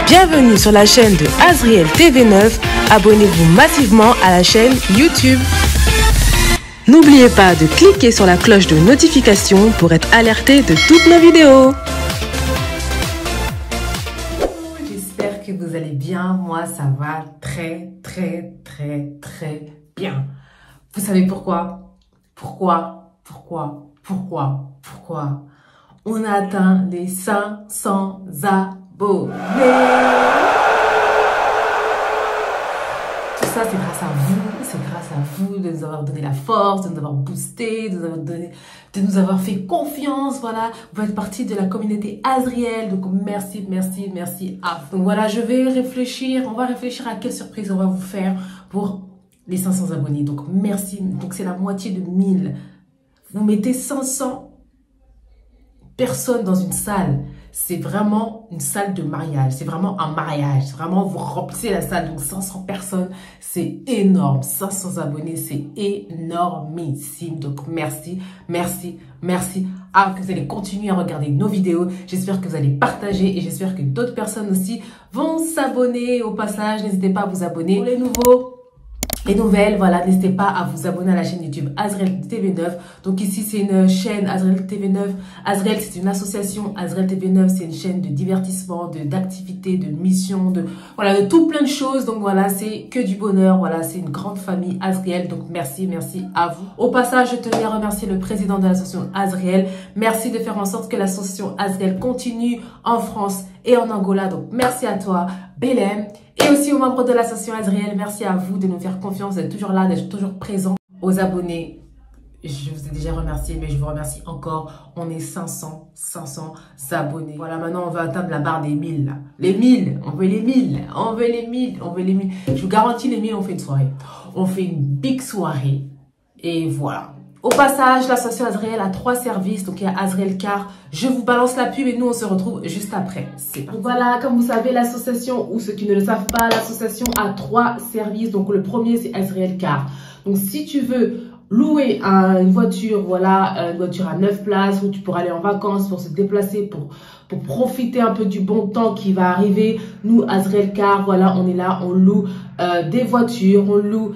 Bienvenue sur la chaîne de Azriel TV9. Abonnez-vous massivement à la chaîne YouTube. N'oubliez pas de cliquer sur la cloche de notification pour être alerté de toutes nos vidéos. J'espère que vous allez bien. Moi, ça va très bien. Vous savez pourquoi? Pourquoi on a atteint les 500 abonnés. Tout ça, c'est grâce à vous. C'est grâce à vous de nous avoir donné la force, de nous avoir boosté, de nous avoir fait confiance. Voilà, vous faites partie de la communauté Azriel. Donc, merci à vous. Donc, voilà, on va réfléchir à quelle surprise on va vous faire pour les 500 abonnés. Donc, merci. Donc, c'est la moitié de 1000. Vous mettez 500 personnes dans une salle. C'est vraiment une salle de mariage. C'est vraiment un mariage. Vraiment, vous remplissez la salle. Donc, 500 personnes, c'est énorme. 500 abonnés, c'est énormissime. Donc, merci. Ah, que vous allez continuer à regarder nos vidéos. J'espère que vous allez partager et j'espère que d'autres personnes aussi vont s'abonner. Au passage, n'hésitez pas à vous abonner. Pour les nouveaux, les nouvelles, voilà, n'hésitez pas à vous abonner à la chaîne YouTube Azriel TV9. Donc ici, c'est une chaîne Azriel TV9. Azriel, c'est une association. Azriel TV9, c'est une chaîne de divertissement, d'activités, de missions, de tout plein de choses. Donc voilà, c'est que du bonheur. Voilà, c'est une grande famille Azriel. Donc merci à vous. Au passage, je tenais à remercier le président de l'association Azriel. Merci de faire en sorte que l'association Azriel continue en France et en Angola. Donc merci à toi, Belém. Et aussi aux membres de l'association Azriel, merci à vous de nous faire confiance, d'être toujours là, d'être toujours présent. Aux abonnés, je vous ai déjà remercié, mais je vous remercie encore. On est 500 abonnés. Voilà, maintenant on va atteindre la barre des 1000. Là. Les 1000, on veut les 1000, on veut les 1000. Je vous garantis, les 1000, on fait une soirée. On fait une big soirée. Et voilà. Au passage, l'association Azriel a 3 services. Donc, il y a Azriel Car. Je vous balance la pub et nous, on se retrouve juste après. Donc, voilà, comme vous savez, l'association, ou ceux qui ne le savent pas, l'association a 3 services. Donc, le premier, c'est Azriel Car. Donc, si tu veux louer une voiture, voilà, une voiture à 9 places où tu pourras aller en vacances pour se déplacer, pour profiter un peu du bon temps qui va arriver. Nous, Azriel Car, voilà, on est là, on loue des voitures, on loue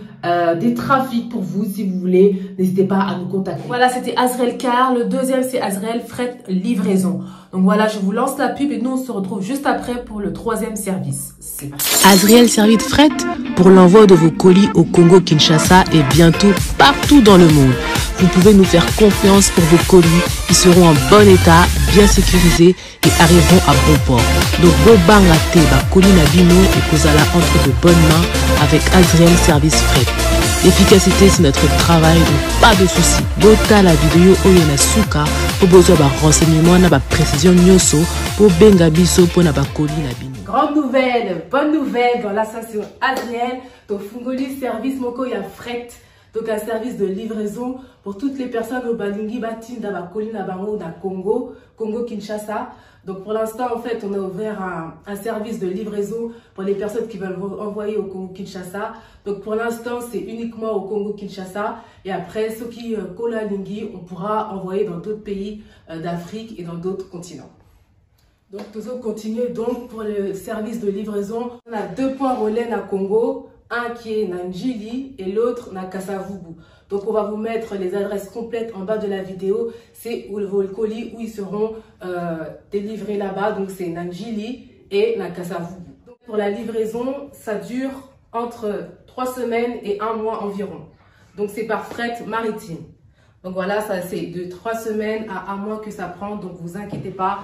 des trafics pour vous si vous voulez. N'hésitez pas à nous contacter. Voilà, c'était Azriel Car. Le deuxième, c'est Azriel Fret Livraison. Donc voilà, je vous lance la pub et nous, on se retrouve juste après pour le 3e service. C'est parti. Azriel Service Fret pour l'envoi de vos colis au Congo-Kinshasa et bientôt partout dans le monde. Vous pouvez nous faire confiance pour vos colis. Ils seront en bon état, bien sécurisés et arriveront à bon port. Donc, Bobanga Teba, Colina Bino et Kozala entre de bonnes mains avec Azriel Service Fret. L'efficacité, c'est notre travail, donc pas de soucis. Bota la vidéo Oyona Suka pour besoin de renseignements, na précision nyoso pour benga biso pour na Colina Bino. Grande nouvelle, bonne nouvelle dans l'association Azriel. Donc, Fungoli Service Moko ya Fret. Donc, un service de livraison pour toutes les personnes au Balingi, Batin, Dabakoli, Nabango, na Congo-Kinshasa. Donc, pour l'instant, en fait, on a ouvert un service de livraison pour les personnes qui veulent envoyer au Congo-Kinshasa. Donc, pour l'instant, c'est uniquement au Congo-Kinshasa. Et après, ceux qui Kola-Lingi, on pourra envoyer dans d'autres pays d'Afrique et dans d'autres continents. Donc, nous allons continuer donc pour le service de livraison. On a 2 points relais à Congo. Un qui est Nanjili et l'autre na Kasavubu. Donc on va vous mettre les adresses complètes en bas de la vidéo. C'est vos colis où ils seront délivrés là-bas. Donc c'est Nanjili et na Kasavubu. Donc, pour la livraison, ça dure entre 3 semaines et 1 mois environ. Donc c'est par fret maritime. Donc voilà, ça c'est de 3 semaines à 1 mois que ça prend. Donc vous inquiétez pas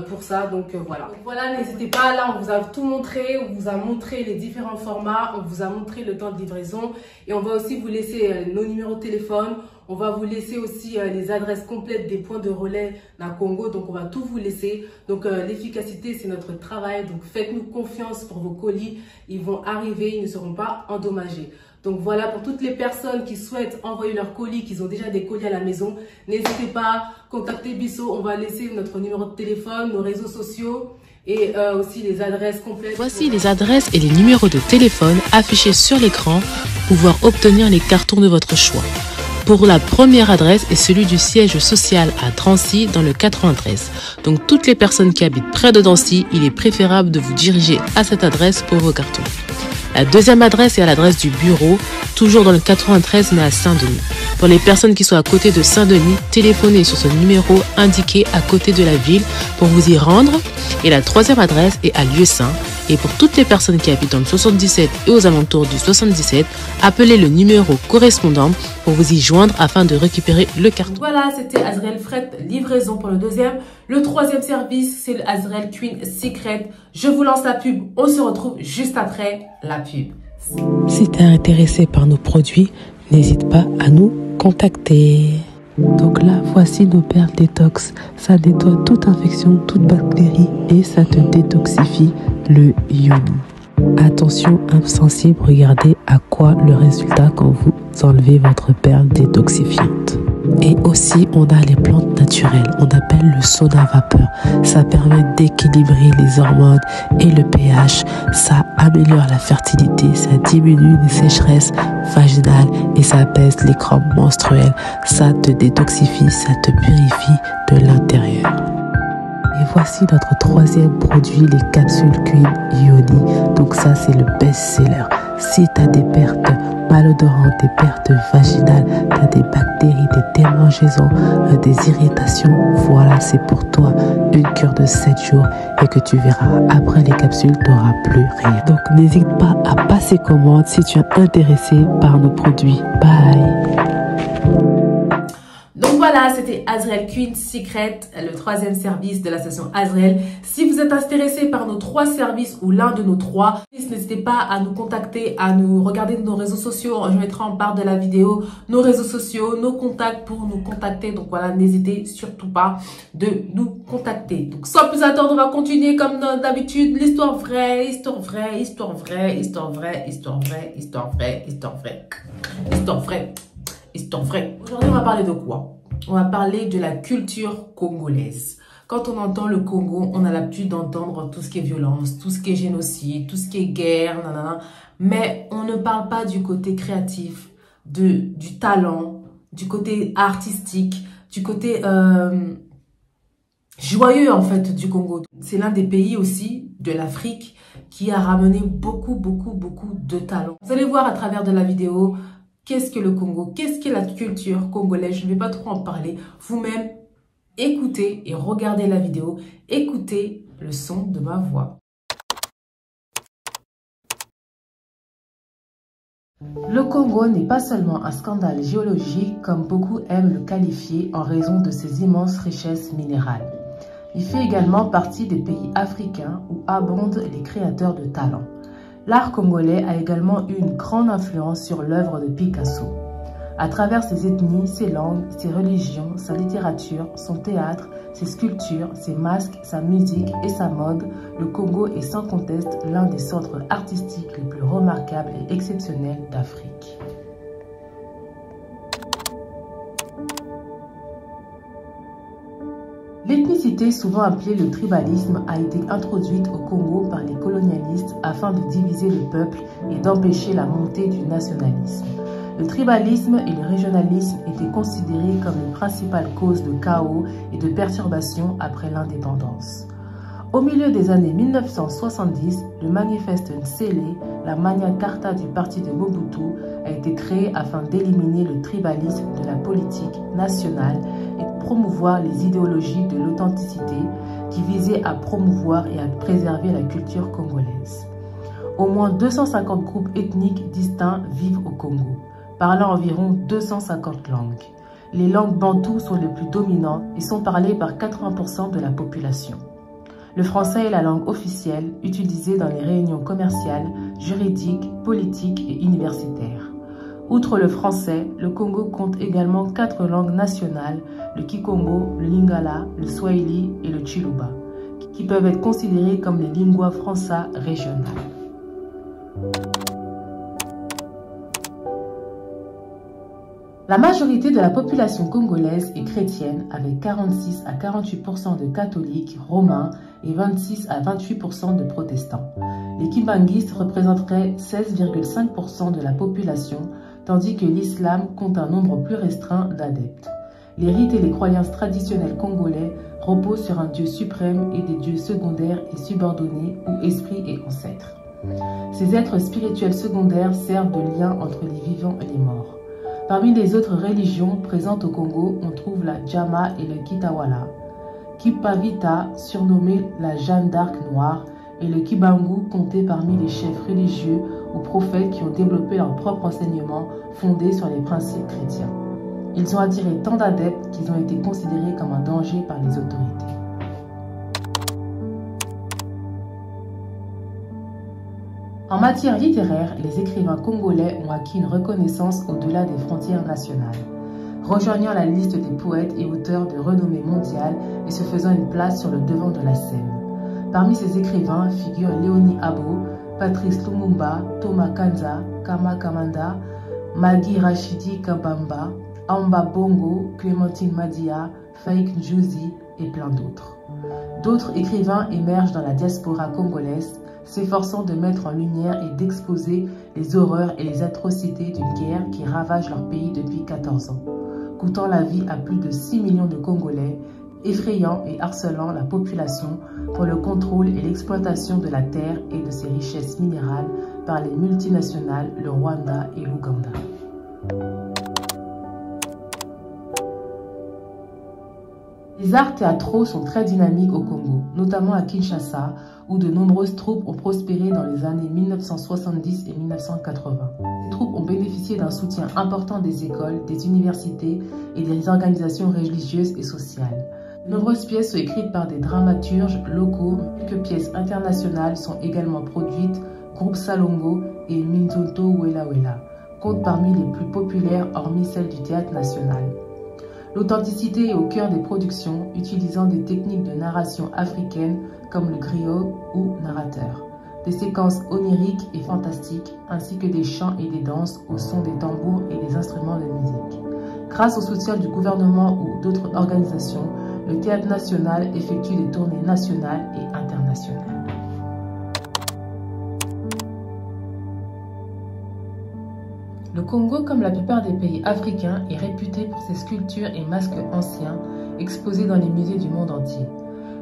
pour ça. Donc voilà. Donc, voilà, n'hésitez pas. Là, on vous a tout montré. On vous a montré les différents formats. On vous a montré le temps de livraison. Et on va aussi vous laisser nos numéros de téléphone. On va vous laisser aussi les adresses complètes des points de relais dans Congo. Donc on va tout vous laisser. Donc l'efficacité, c'est notre travail. Donc faites-nous confiance pour vos colis. Ils vont arriver. Ils ne seront pas endommagés. Donc voilà, pour toutes les personnes qui souhaitent envoyer leurs colis, qui ont déjà des colis à la maison, n'hésitez pas, contactez Bisso, on va laisser notre numéro de téléphone, nos réseaux sociaux et aussi les adresses complètes. Voici les adresses et les numéros de téléphone affichés sur l'écran pour pouvoir obtenir les cartons de votre choix. pour la première adresse est celui du siège social à Drancy dans le 93. Donc toutes les personnes qui habitent près de Drancy, il est préférable de vous diriger à cette adresse pour vos cartons. La deuxième adresse est à l'adresse du bureau, toujours dans le 93 mais à Saint-Denis. Pour les personnes qui sont à côté de Saint-Denis, téléphonez sur ce numéro indiqué à côté de la ville pour vous y rendre. Et la troisième adresse est à Lieu-Saint. Et pour toutes les personnes qui habitent dans le 77 et aux alentours du 77, appelez le numéro correspondant pour vous y joindre afin de récupérer le carton. Voilà, c'était Azriel Fret livraison pour le deuxième. Le troisième service, c'est le Azriel Queen Secret. Je vous lance la pub. On se retrouve juste après la pub. Si tu es intéressé par nos produits, n'hésite pas à nous contacter. Donc là, voici nos perles détox. Ça nettoie toute infection, toute bactérie et ça te détoxifie le ioni. Attention, insensible, regardez à quoi le résultat quand vous enlevez votre perle détoxifiante. Et aussi, on a les plantes naturelles. On appelle le sauna vapeur. Ça permet d'équilibrer les hormones et le pH. Ça améliore la fertilité. Ça diminue les sécheresses vaginales et ça apaise les crampes menstruelles. Ça te détoxifie, ça te purifie de l'intérieur. Et voici notre troisième produit, les capsules Queen Ioni. Donc ça, c'est le best-seller. Si tu as des pertes malodorantes, des pertes vaginales, tu as des bactéries, des démangeaisons, des irritations, voilà, c'est pour toi une cure de 7 jours et que tu verras, après les capsules, tu n'auras plus rien. Donc n'hésite pas à passer commande si tu es intéressé par nos produits. Bye! Donc voilà, c'était Azriel Queen Secret, le troisième service de la station Azriel. Si vous êtes intéressé par nos 3 services ou l'un de nos 3, n'hésitez pas à nous contacter, à nous regarder nos réseaux sociaux. Je mettrai en barre de la vidéo nos réseaux sociaux, nos contacts pour nous contacter. Donc voilà, n'hésitez surtout pas de nous contacter. Donc sans plus attendre, on va continuer comme d'habitude. L'histoire vraie, histoire vraie, histoire vraie, histoire vraie, histoire vraie, histoire vraie, histoire vraie, histoire vraie. Histoire vraie. Aujourd'hui, on va parler de quoi? On va parler de la culture congolaise. Quand on entend le Congo, on a l'habitude d'entendre tout ce qui est violence, tout ce qui est génocide, tout ce qui est guerre, nanana. Mais on ne parle pas du côté créatif, du talent, du côté artistique, du côté joyeux en fait du Congo. C'est l'un des pays aussi de l'Afrique qui a ramené beaucoup de talent. Vous allez voir à travers de la vidéo. Qu'est-ce que le Congo? Qu'est-ce que la culture congolaise? Je ne vais pas trop en parler. Vous-même, écoutez et regardez la vidéo. Écoutez le son de ma voix. Le Congo n'est pas seulement un scandale géologique comme beaucoup aiment le qualifier en raison de ses immenses richesses minérales. Il fait également partie des pays africains où abondent les créateurs de talent. L'art congolais a également eu une grande influence sur l'œuvre de Picasso. À travers ses ethnies, ses langues, ses religions, sa littérature, son théâtre, ses sculptures, ses masques, sa musique et sa mode, le Congo est sans conteste l'un des centres artistiques les plus remarquables et exceptionnels d'Afrique. L'ethnicité, souvent appelée le tribalisme, a été introduite au Congo par les colonialistes afin de diviser le peuple et d'empêcher la montée du nationalisme. Le tribalisme et le régionalisme étaient considérés comme les principales causes de chaos et de perturbations après l'indépendance. Au milieu des années 1970, le manifeste Nsele, la Magna Carta du parti de Mobutu, a été créé afin d'éliminer le tribalisme de la politique nationale et de promouvoir les idéologies de l'authenticité qui visaient à promouvoir et à préserver la culture congolaise. Au moins 250 groupes ethniques distincts vivent au Congo, parlant environ 250 langues. Les langues bantoues sont les plus dominantes et sont parlées par 80% de la population. Le français est la langue officielle utilisée dans les réunions commerciales, juridiques, politiques et universitaires. Outre le français, le Congo compte également 4 langues nationales, le Kikongo, le Lingala, le Swahili et le Chiluba, qui peuvent être considérées comme les lingua franca régionales. La majorité de la population congolaise est chrétienne avec 46 à 48% de catholiques romains et 26 à 28% de protestants. Les Kimbanguistes représenteraient 16,5% de la population, tandis que l'islam compte un nombre plus restreint d'adeptes. Les rites et les croyances traditionnelles congolais reposent sur un dieu suprême et des dieux secondaires et subordonnés ou esprits et ancêtres. Ces êtres spirituels secondaires servent de lien entre les vivants et les morts. Parmi les autres religions présentes au Congo, on trouve la Djama et le Kitawala, Kipavita, surnommé la Jeanne d'Arc noire, et le Kibangu, compté parmi les chefs religieux ou prophètes qui ont développé leur propre enseignement fondé sur les principes chrétiens. Ils ont attiré tant d'adeptes qu'ils ont été considérés comme un danger par les autorités. En matière littéraire, les écrivains congolais ont acquis une reconnaissance au-delà des frontières nationales, rejoignant la liste des poètes et auteurs de renommée mondiale et se faisant une place sur le devant de la scène. Parmi ces écrivains figurent Léonie Abo, Patrice Lumumba, Thomas Kanza, Kama Kamanda, Magui Rachidi Kabamba, Amba Bongo, Clémentine Madia, Faïk Njuzi et plein d'autres. D'autres écrivains émergent dans la diaspora congolaise, s'efforçant de mettre en lumière et d'exposer les horreurs et les atrocités d'une guerre qui ravage leur pays depuis 14 ans, coûtant la vie à plus de 6 millions de Congolais, effrayant et harcelant la population pour le contrôle et l'exploitation de la terre et de ses richesses minérales par les multinationales, le Rwanda et l'Ouganda. Les arts théâtraux sont très dynamiques au Congo, notamment à Kinshasa, où de nombreuses troupes ont prospéré dans les années 1970 et 1980. Ces troupes ont bénéficié d'un soutien important des écoles, des universités et des organisations religieuses et sociales. De nombreuses pièces sont écrites par des dramaturges locaux, quelques pièces internationales sont également produites. Groupe Salongo et Minzonto Wela Wela comptent parmi les plus populaires hormis celles du théâtre national. L'authenticité est au cœur des productions, utilisant des techniques de narration africaines comme le griot ou narrateur, des séquences oniriques et fantastiques, ainsi que des chants et des danses au son des tambours et des instruments de musique. Grâce au soutien du gouvernement ou d'autres organisations, le théâtre national effectue des tournées nationales et internationales. Le Congo, comme la plupart des pays africains, est réputé pour ses sculptures et masques anciens exposés dans les musées du monde entier.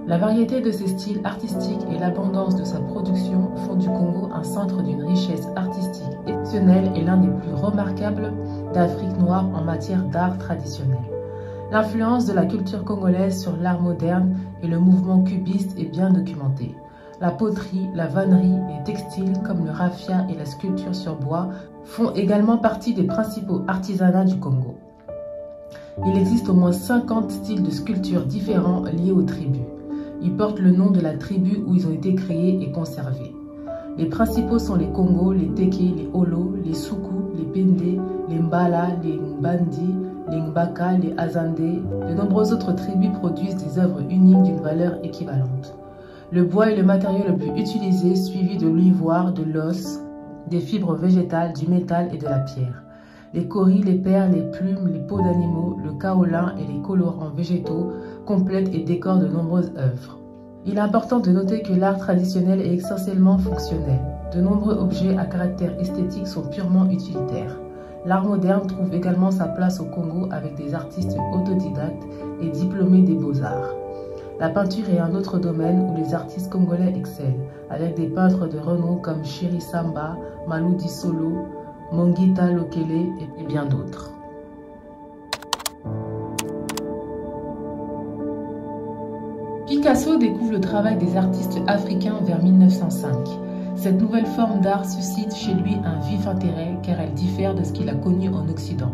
La variété de ses styles artistiques et l'abondance de sa production font du Congo un centre d'une richesse artistique exceptionnelle et l'un des plus remarquables d'Afrique noire en matière d'art traditionnel. L'influence de la culture congolaise sur l'art moderne et le mouvement cubiste est bien documentée. La poterie, la vannerie, les textiles comme le raffia et la sculpture sur bois font également partie des principaux artisanats du Congo. Il existe au moins 50 styles de sculpture différents liés aux tribus. Ils portent le nom de la tribu où ils ont été créés et conservés. Les principaux sont les Congos, les Teke, les Holo, les Soukou, les Pende, les Mbala, les Mbandi, les Mbaka, les Azandé. De nombreuses autres tribus produisent des œuvres uniques d'une valeur équivalente. Le bois est le matériau le plus utilisé, suivi de l'ivoire, de l'os, des fibres végétales, du métal et de la pierre. Les cauris, les perles, les plumes, les peaux d'animaux, le kaolin et les colorants végétaux complètent et décorent de nombreuses œuvres. Il est important de noter que l'art traditionnel est essentiellement fonctionnel. De nombreux objets à caractère esthétique sont purement utilitaires. L'art moderne trouve également sa place au Congo avec des artistes autodidactes et diplômés des beaux-arts. La peinture est un autre domaine où les artistes congolais excellent, avec des peintres de renom comme Shiri Samba, Maloudi Solo, Mongita Lokele et bien d'autres. Picasso découvre le travail des artistes africains vers 1905. Cette nouvelle forme d'art suscite chez lui un vif intérêt car elle diffère de ce qu'il a connu en Occident.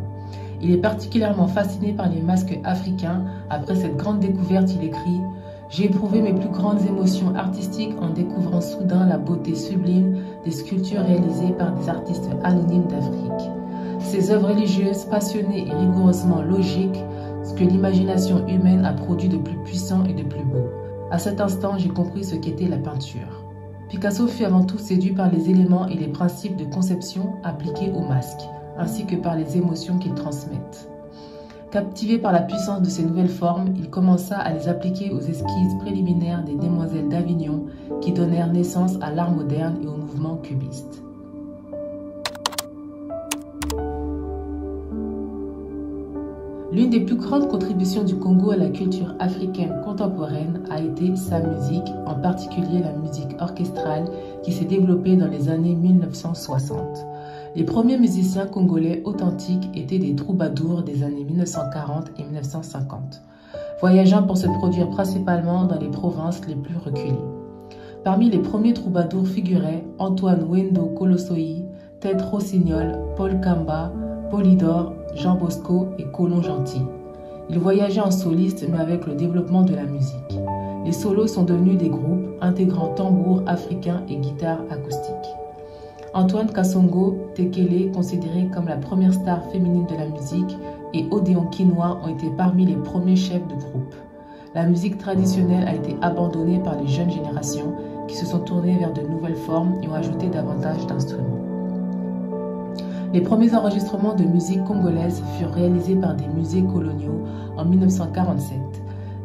Il est particulièrement fasciné par les masques africains. Après cette grande découverte, il écrit « J'ai éprouvé mes plus grandes émotions artistiques en découvrant soudain la beauté sublime des sculptures réalisées par des artistes anonymes d'Afrique. Ces œuvres religieuses, passionnées et rigoureusement logiques, ce que l'imagination humaine a produit de plus puissant et de plus beau. À cet instant, j'ai compris ce qu'était la peinture. » Picasso fut avant tout séduit par les éléments et les principes de conception appliqués aux masques, ainsi que par les émotions qu'ils transmettent. Captivé par la puissance de ces nouvelles formes, il commença à les appliquer aux esquisses préliminaires des demoiselles d'Avignon qui donnèrent naissance à l'art moderne et au mouvement cubiste. L'une des plus grandes contributions du Congo à la culture africaine contemporaine a été sa musique, en particulier la musique orchestrale qui s'est développée dans les années 1960. Les premiers musiciens congolais authentiques étaient des troubadours des années 1940 et 1950, voyageant pour se produire principalement dans les provinces les plus reculées. Parmi les premiers troubadours figuraient Antoine Wendo Kolosoi, Ted Rossignol, Paul Kamba, Polydore, Jean Bosco et Colon Gentil. Ils voyageaient en soliste mais avec le développement de la musique. Les solos sont devenus des groupes intégrant tambour africain et guitare acoustique. Antoine Kasongo Tekele, considéré comme la première star féminine de la musique, et Odéon Kinois ont été parmi les premiers chefs de groupe. La musique traditionnelle a été abandonnée par les jeunes générations qui se sont tournées vers de nouvelles formes et ont ajouté davantage d'instruments. Les premiers enregistrements de musique congolaise furent réalisés par des musées coloniaux en 1947.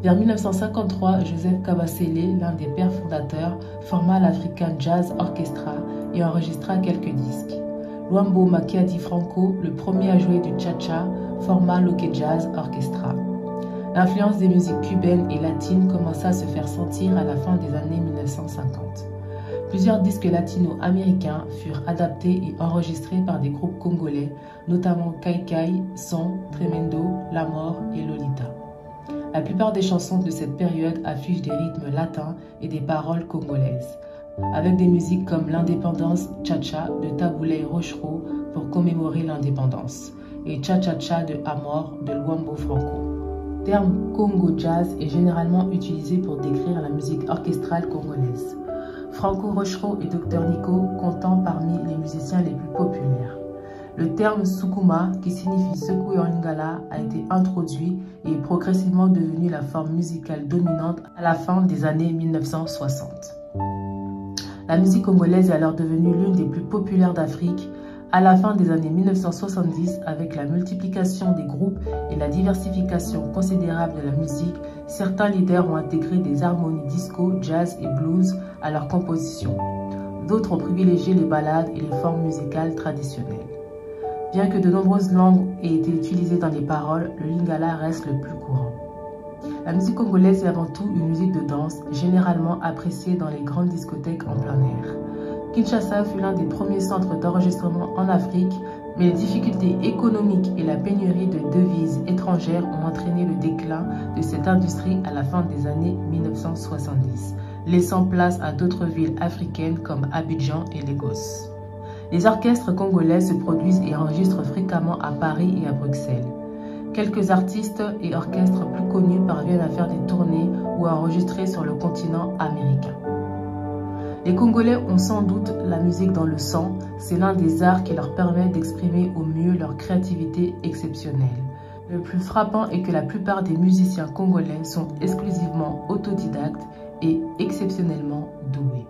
Vers 1953, Joseph Kabasele, l'un des pères fondateurs, forma l'African Jazz Orchestra et enregistra quelques disques. Luambo Makiadi Franco, le premier à jouer du cha-cha, forma l'Ok Jazz Orchestra. L'influence des musiques cubaines et latines commença à se faire sentir à la fin des années 1950. Plusieurs disques latino-américains furent adaptés et enregistrés par des groupes congolais, notamment Kai Kai, Son, Tremendo, La Mort et Lolita. La plupart des chansons de cette période affichent des rythmes latins et des paroles congolaises, avec des musiques comme l'Indépendance Cha-Cha de Taboulé Rochereau pour commémorer l'indépendance, et Cha-Cha-Cha de Amor de Luambo Franco. Le terme Congo Jazz est généralement utilisé pour décrire la musique orchestrale congolaise. Franco Rochereau et Dr Nico comptant parmi les musiciens les plus populaires. Le terme Sukuma, qui signifie secouer en lingala, a été introduit et est progressivement devenu la forme musicale dominante à la fin des années 1960. La musique congolaise est alors devenue l'une des plus populaires d'Afrique. À la fin des années 1970, avec la multiplication des groupes et la diversification considérable de la musique, certains leaders ont intégré des harmonies disco, jazz et blues à leur composition. D'autres ont privilégié les ballades et les formes musicales traditionnelles. Bien que de nombreuses langues aient été utilisées dans les paroles, le lingala reste le plus courant. La musique congolaise est avant tout une musique de danse, généralement appréciée dans les grandes discothèques en plein air. Kinshasa fut l'un des premiers centres d'enregistrement en Afrique, mais les difficultés économiques et la pénurie de devises étrangères ont entraîné le déclin de cette industrie à la fin des années 1970, laissant place à d'autres villes africaines comme Abidjan et Lagos. Les orchestres congolais se produisent et enregistrent fréquemment à Paris et à Bruxelles. Quelques artistes et orchestres plus connus parviennent à faire des tournées ou à enregistrer sur le continent américain. Les Congolais ont sans doute la musique dans le sang, c'est l'un des arts qui leur permet d'exprimer au mieux leur créativité exceptionnelle. Le plus frappant est que la plupart des musiciens congolais sont exclusivement autodidactes et exceptionnellement doués.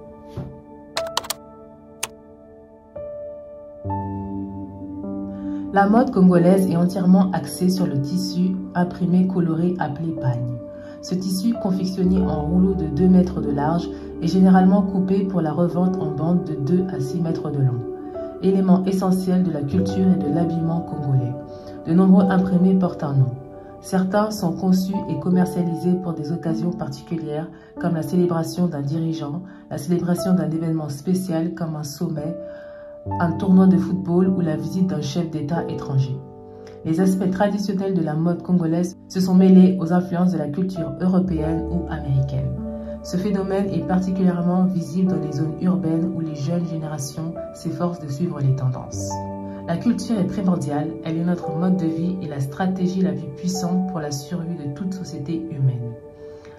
La mode congolaise est entièrement axée sur le tissu imprimé coloré appelé pagne. Ce tissu, confectionné en rouleau de 2 mètres de large, est généralement coupé pour la revente en bande de 2 à 6 mètres de long. Élément essentiel de la culture et de l'habillement congolais. De nombreux imprimés portent un nom. Certains sont conçus et commercialisés pour des occasions particulières, comme la célébration d'un dirigeant, la célébration d'un événement spécial comme un sommet, un tournoi de football ou la visite d'un chef d'État étranger. Les aspects traditionnels de la mode congolaise se sont mêlés aux influences de la culture européenne ou américaine. Ce phénomène est particulièrement visible dans les zones urbaines où les jeunes générations s'efforcent de suivre les tendances. La culture est primordiale, elle est notre mode de vie et la stratégie la plus puissante pour la survie de toute société humaine.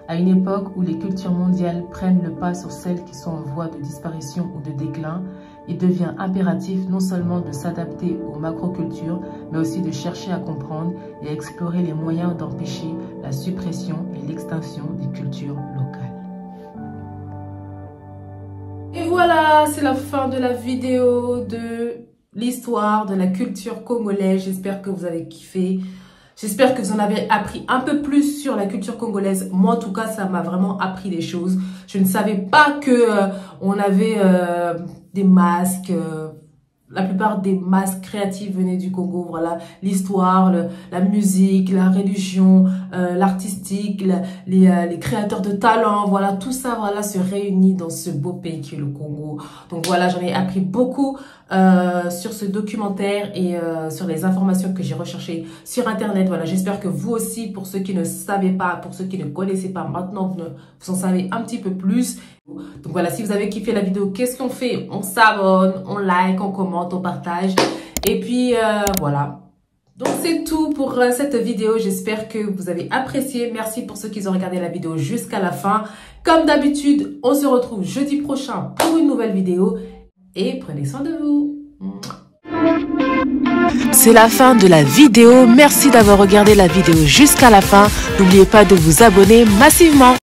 À une époque où les cultures mondiales prennent le pas sur celles qui sont en voie de disparition ou de déclin, il devient impératif non seulement de s'adapter aux macrocultures, mais aussi de chercher à comprendre et à explorer les moyens d'empêcher la suppression et l'extinction des cultures locales. Et voilà, c'est la fin de la vidéo de l'histoire de la culture congolaise. J'espère que vous avez kiffé. J'espère que vous en avez appris un peu plus sur la culture congolaise. Moi, en tout cas, ça m'a vraiment appris des choses. Je ne savais pas que on avait des masques La plupart des masses créatives venaient du Congo, voilà, l'histoire, la musique, la religion, l'artistique, les créateurs de talent, voilà, tout ça, voilà, se réunit dans ce beau pays qui est le Congo. Donc voilà, j'en ai appris beaucoup sur ce documentaire et sur les informations que j'ai recherchées sur Internet. Voilà, j'espère que vous aussi, pour ceux qui ne savaient pas, pour ceux qui ne connaissaient pas, maintenant vous en savez un petit peu plus. Donc voilà, si vous avez kiffé la vidéo, qu'est-ce qu'on fait? On s'abonne, on like, on commente, on partage. Et puis voilà. Donc c'est tout pour cette vidéo. J'espère que vous avez apprécié. Merci pour ceux qui ont regardé la vidéo jusqu'à la fin. Comme d'habitude, on se retrouve jeudi prochain pour une nouvelle vidéo. Et prenez soin de vous. C'est la fin de la vidéo. Merci d'avoir regardé la vidéo jusqu'à la fin. N'oubliez pas de vous abonner massivement.